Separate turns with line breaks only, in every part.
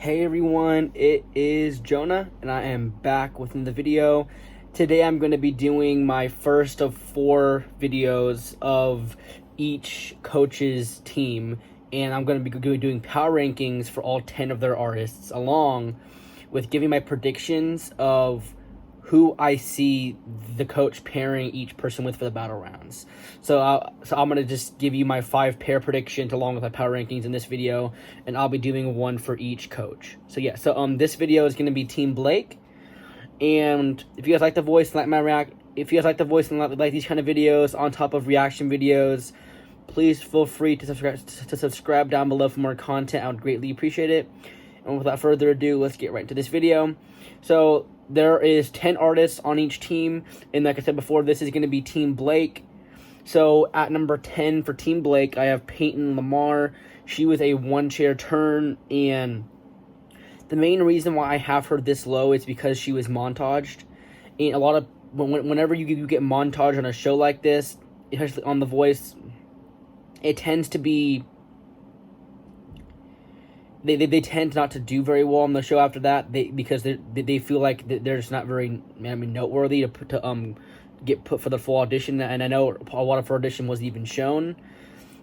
Hey everyone, it is Jonah and I am back with another video. Today I'm going to be doing my first of 4 videos of each coach's team, and I'm going to be doing power rankings for all 10 of their artists, along with giving my predictions of who I see the coach pairing each person with for the battle rounds. So I'm going to just give you my 5 pair predictions along with my power rankings in this video, and I'll be doing one for each coach. So yeah, this video is going to be Team Blake. And if you guys like the voice and like these kind of videos on top of reaction videos, please feel free to subscribe down below for more content. I would greatly appreciate it. And without further ado, let's get right into this video. So there is 10 artists on each team, and like I said before, this is going to be Team Blake. So at number 10 for Team Blake, I have Payton Lamar. She was a one-chair turn, and the main reason why I have her this low is because she was montaged. And a lot of whenever you get montaged on a show like this, especially on The Voice, it tends to be they tend not to do very well on the show after that, because they feel like they're just not very noteworthy to get put for the full audition. And I know a lot of her audition wasn't even shown,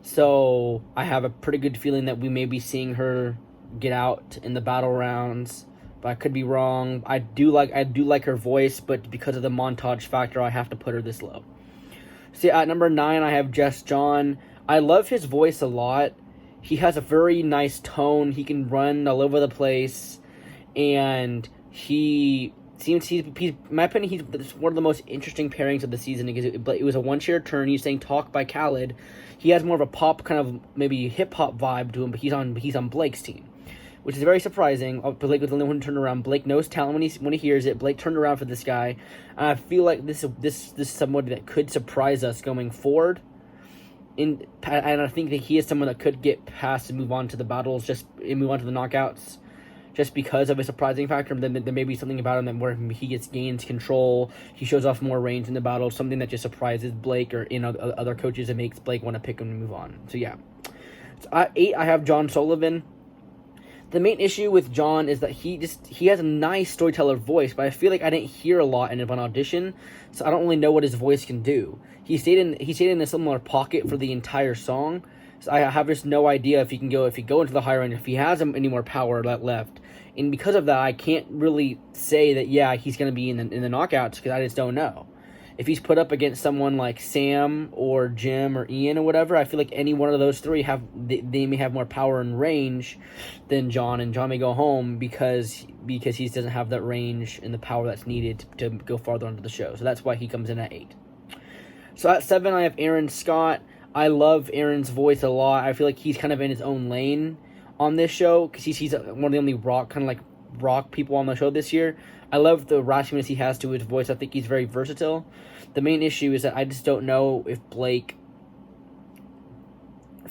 so I have a pretty good feeling that we may be seeing her get out in the battle rounds, but I could be wrong. I do like her voice, but because of the montage factor, I have to put her this low. See, at number 9, I have JusJon. I love his voice a lot. He has a very nice tone. He can run all over the place, and he's in my opinion, he's one of the most interesting pairings of the season, because it was a one-chair turn. He's saying "Talk" by Khaled. He has more of a pop, kind of maybe hip-hop vibe to him, but he's on Blake's team, which is very surprising. Blake was the only one who turned around. Blake knows talent when he hears it. Blake turned around for this guy, and I feel like this is somebody that could surprise us going forward. And I think that he is someone that could get past and move on to the battles, and move on to the knockouts, just because of a surprising factor. Then there may be something about him that where he gains control, he shows off more range in the battle, something that just surprises Blake or other coaches and makes Blake want to pick him and move on. So yeah, so at 8 I have Sullivan. The main issue with John is that he has a nice storyteller voice, but I feel like I didn't hear a lot in an audition, so I don't really know what his voice can do. He stayed in a similar pocket for the entire song, so I have just no idea if he go into the higher end, if he has any more power left. And because of that, I can't really say that he's going to be in the knockouts, because I just don't know. If he's put up against someone like Sam or Jim or Ian or whatever, I feel like any one of those three they may have more power and range than John, and John may go home because he doesn't have that range and the power that's needed to go farther onto the show. So that's why he comes in at 8. So at 7, I have Aaron Scott. I love Aaron's voice a lot. I feel like he's kind of in his own lane on this show, because he's one of the only rock people on the show this year. I love the raspiness he has to his voice. I think he's very versatile. The main issue is that I just don't know if Blake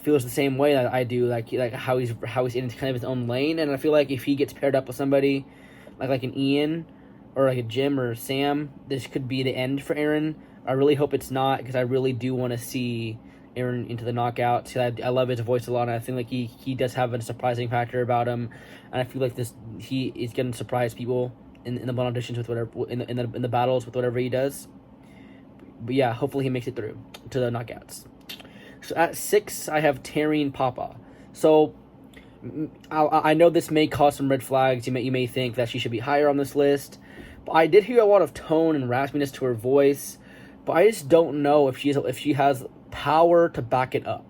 feels the same way that I do, like how he's in kind of his own lane. And I feel like if he gets paired up with somebody like an Ian or like a Jim or Sam, this could be the end for Aaron. I really hope it's not, because I really do want to see Aaron into the knockouts. I love his voice a lot, and I think like he does have a surprising factor about him, and I feel like he is going to surprise people in the auditions with whatever in the battles with whatever he does. But yeah, hopefully he makes it through to the knockouts. So at 6, I have Taryn Papa. So I know this may cause some red flags. You may think that she should be higher on this list, but I did hear a lot of tone and raspiness to her voice. But I just don't know if she has power to back it up.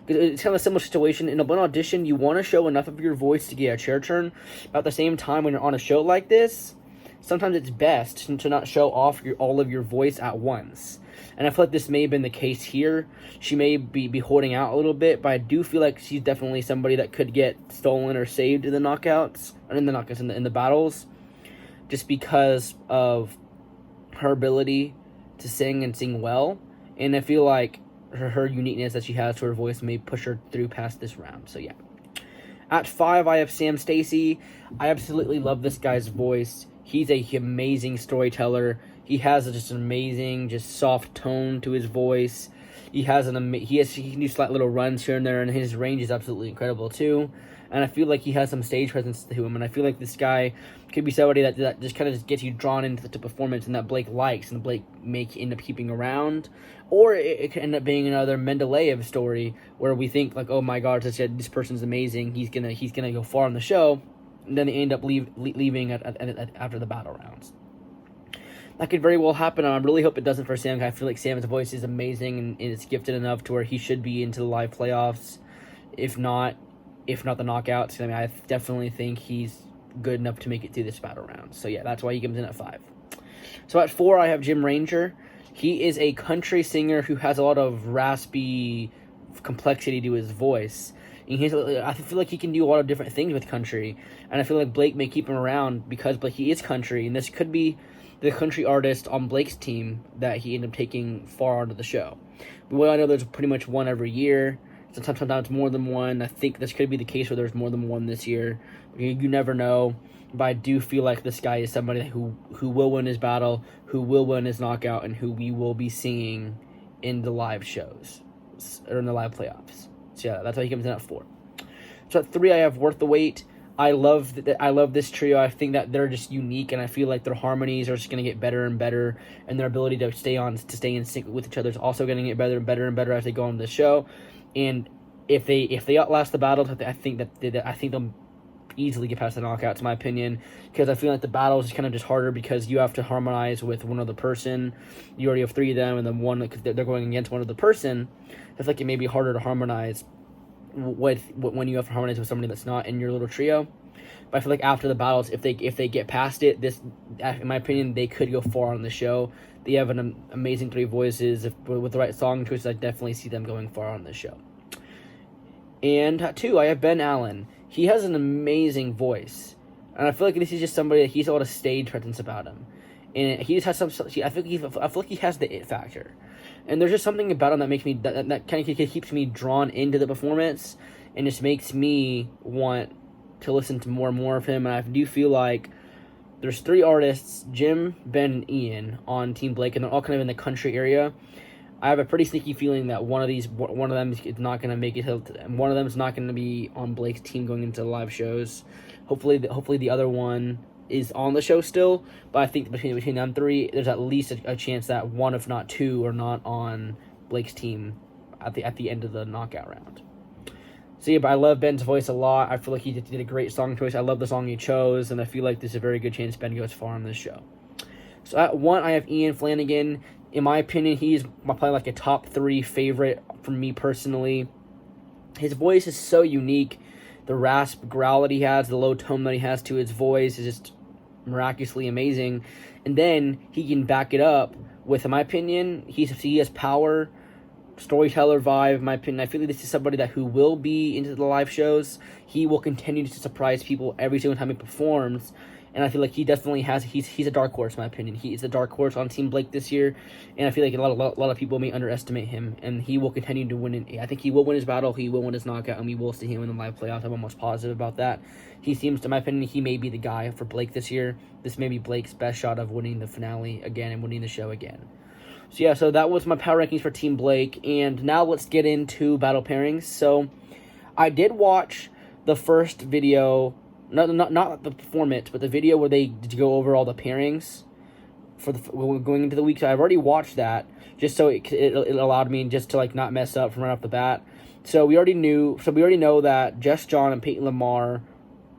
Because it's kind of a similar situation. In an audition, you want to show enough of your voice to get a chair turn. But at the same time, when you're on a show like this, sometimes it's best to not show off all of your voice at once. And I feel like this may have been the case here. She may be holding out a little bit, but I do feel like she's definitely somebody that could get stolen or saved in the knockouts, or in the battles, just because of her ability to sing and sing well. And I feel like her uniqueness that she has to her voice may push her through past this round. So yeah. At 5, I have Stacy. I absolutely love this guy's voice. He's an amazing storyteller. He has just an amazing, soft tone to his voice. He can do slight little runs here and there, and his range is absolutely incredible too. And I feel like he has some stage presence to him, and I feel like this guy could be somebody that just kind of just gets you drawn into the performance, and that Blake likes, and Blake may end up keeping around, or it could end up being another Mendeleev story where we think like, oh my God, this person's amazing, he's gonna go far on the show, and then they end up leaving after the battle rounds. That could very well happen, and I really hope it doesn't for Sam. I feel like Sam's voice is amazing and it's gifted enough to where he should be into the live playoffs, if not the knockouts. I mean, I definitely think he's good enough to make it through this battle round. So yeah, that's why he comes in at 5. So at 4, I have Jim Ranger. He is a country singer who has a lot of raspy complexity to his voice. And I feel like he can do a lot of different things with country, and I feel like Blake may keep him around because he is country, and this could be the country artist on Blake's team that he ended up taking far onto the show. We all know there's pretty much one every year. Sometimes more than one. I think this could be the case where there's more than one this year. You never know. But I do feel like this guy is somebody who will win his battle, who will win his knockout, and who we will be seeing in the live shows, or in the live playoffs. So yeah, that's why he comes in at 4. So at 3, I have Worth the Wait. I love this trio. I think that they're just unique, and I feel like their harmonies are just going to get better and better, and their ability to stay in sync with each other is also going to get better and better and better as they go on the show. And if they outlast the battles, I think they'll easily get past the knockouts, in my opinion, because I feel like the battles is kind of just harder because you have to harmonize with one other person. You already have 3 of them, and then one because they're going against one other person. I feel like it may be harder to harmonize when you have to harmonize with somebody that's not in your little trio. But I feel like after the battles, if they get past it, this, in my opinion, they could go far on the show. They have an amazing 3 voices. With the right song choices, I definitely see them going far on the show. And at 2, I have Ben Allen. He has an amazing voice, and I feel like this is just somebody that he's a lot of stage presence about him, and he just has some. I feel like he has the it factor, and there's just something about him that makes me that kind of keeps me drawn into the performance, and just makes me want to listen to more and more of him. And I do feel like there's 3 artists, Jim, Ben, and Ian, on Team Blake, and they're all kind of in the country area. I have a pretty sneaky feeling that one of them is not going to make it, and one of them is not going to be on Blake's team going into live shows. Hopefully the other one is on the show still, but I think between them 3, there's at least a chance that 1, if not 2, are not on Blake's team at the end of the knockout round. So yeah, but I love Ben's voice a lot. I feel like he did a great song choice. I love the song he chose, and I feel like there's a very good chance Ben goes far on this show. So at 1, I have Ian Flanigan. In my opinion, he's probably like a top 3 favorite for me personally. His voice is so unique. The rasp growl that he has, the low tone that he has to his voice is just miraculously amazing. And then he can back it up with, in my opinion, he has power, storyteller vibe, in my opinion. I feel like this is somebody who will be into the live shows. He will continue to surprise people every single time he performs. And I feel like he definitely has. He's a dark horse, in my opinion. He is a dark horse on Team Blake this year, and I feel like a lot of people may underestimate him. And he will continue to win. I think he will win his battle. He will win his knockout, and we will see him in the live playoffs. I'm almost positive about that. He seems, in my opinion, he may be the guy for Blake this year. This may be Blake's best shot of winning the finale again and winning the show again. So yeah, so that was my power rankings for Team Blake, and now let's get into battle pairings. So I did watch the first video. Not the performance, but the video where they did go over all the pairings for going into the week. So I've already watched that, just so it allowed me just to like not mess up from right off the bat. So we already know that JusJon and Payton Lamar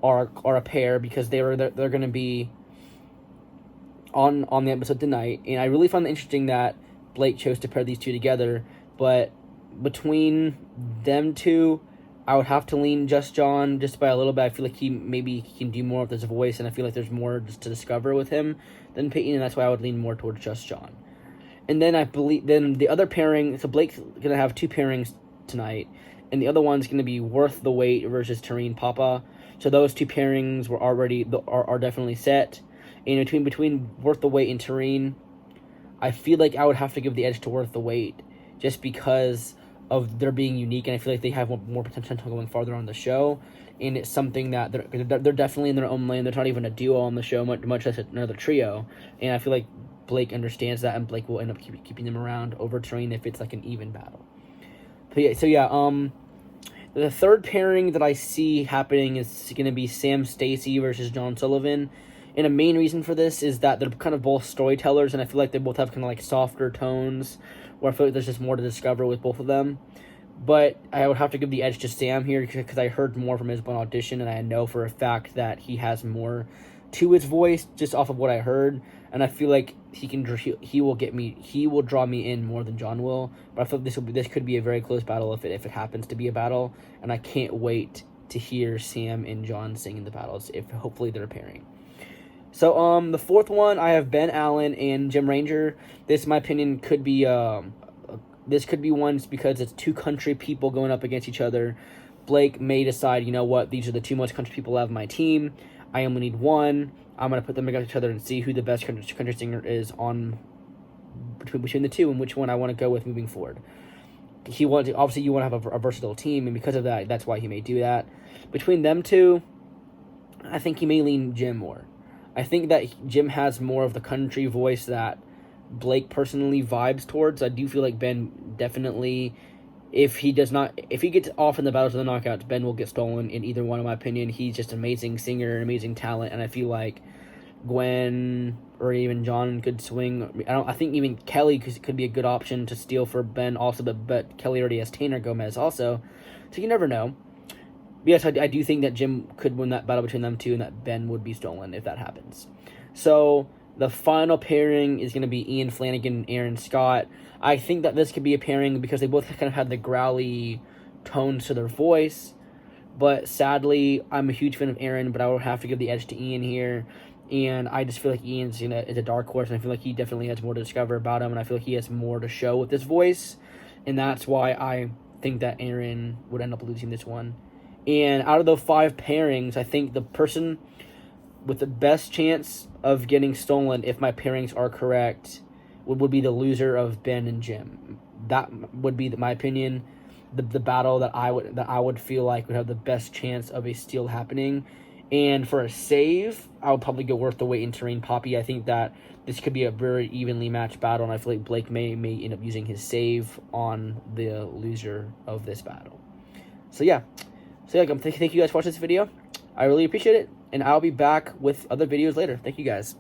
are a pair because they're going to be on the episode tonight. And I really find it interesting that Blake chose to pair these 2 together. But between them 2, I would have to lean JusJon just by a little bit. I feel like he can do more with his voice, and I feel like there's more just to discover with him than Payton, and that's why I would lean more towards JusJon. And then I believe the other pairing, so Blake's gonna have 2 pairings tonight, and the other one's gonna be Worth the Wait versus Taryn Papa. So those 2 pairings are definitely set. And between Worth the Wait and Taryn, I feel like I would have to give the edge to Worth the Wait just because of their being unique, and I feel like they have more potential going farther on the show, and it's something that they're definitely in their own lane. They're not even a duo on the show, much less another trio, and I feel like Blake understands that, and Blake will end up keeping them around, overturning if it's like an even battle. The third pairing that I see happening is going to be Sam Stacy versus John Sullivan. And a main reason for this is that they're kind of both storytellers, and I feel like they both have kind of like softer tones, where I feel like there's just more to discover with both of them. But I would have to give the edge to Sam here because I heard more from his one audition, and I know for a fact that he has more to his voice just off of what I heard. And I feel like he will draw me in more than John will. But I feel like this could be a very close battle if it happens to be a battle, and I can't wait to hear Sam and John sing in the battles if hopefully they're pairing. So the fourth one, I have Ben Allen and Jim Ranger. This, in my opinion, could be one because it's two country people going up against each other. Blake may decide, you know what, these are the two most country people I have on my team. I only need one. I'm going to put them against each other and see who the best country singer is on between the two and which one I want to go with moving forward. Obviously, you want to have a versatile team, and because of that, that's why he may do that. Between them two, I think he may lean Jim more. I think that Jim has more of the country voice that Blake personally vibes towards. I do feel like Ben definitely, if he gets off in the battles of the knockouts, Ben will get stolen in either one, in my opinion. He's just an amazing singer, an amazing talent, and I feel like Gwen or even John could swing. I think even Kelly could be a good option to steal for Ben also, but Kelly already has Tanner Gomez also, so you never know. But yes, I do think that Jim could win that battle between them two, and that Ben would be stolen if that happens. So the final pairing is going to be Ian Flanigan and Aaron Scott. I think that this could be a pairing because they both kind of had the growly tones to their voice. But sadly, I'm a huge fan of Aaron, but I would have to give the edge to Ian here. And I just feel like Ian's is a dark horse, and I feel like he definitely has more to discover about him, and I feel like he has more to show with his voice. And that's why I think that Aaron would end up losing this one. And out of the 5 pairings, I think the person with the best chance of getting stolen, if my pairings are correct, would be the loser of Ben and Jim. That would be, my opinion, the battle that I would feel like would have the best chance of a steal happening. And for a save, I would probably go worth the wait in Taryn Papa. I think that this could be a very evenly matched battle, and I feel like Blake may end up using his save on the loser of this battle. So yeah, thank you guys for watching this video. I really appreciate it, and I'll be back with other videos later. Thank you guys.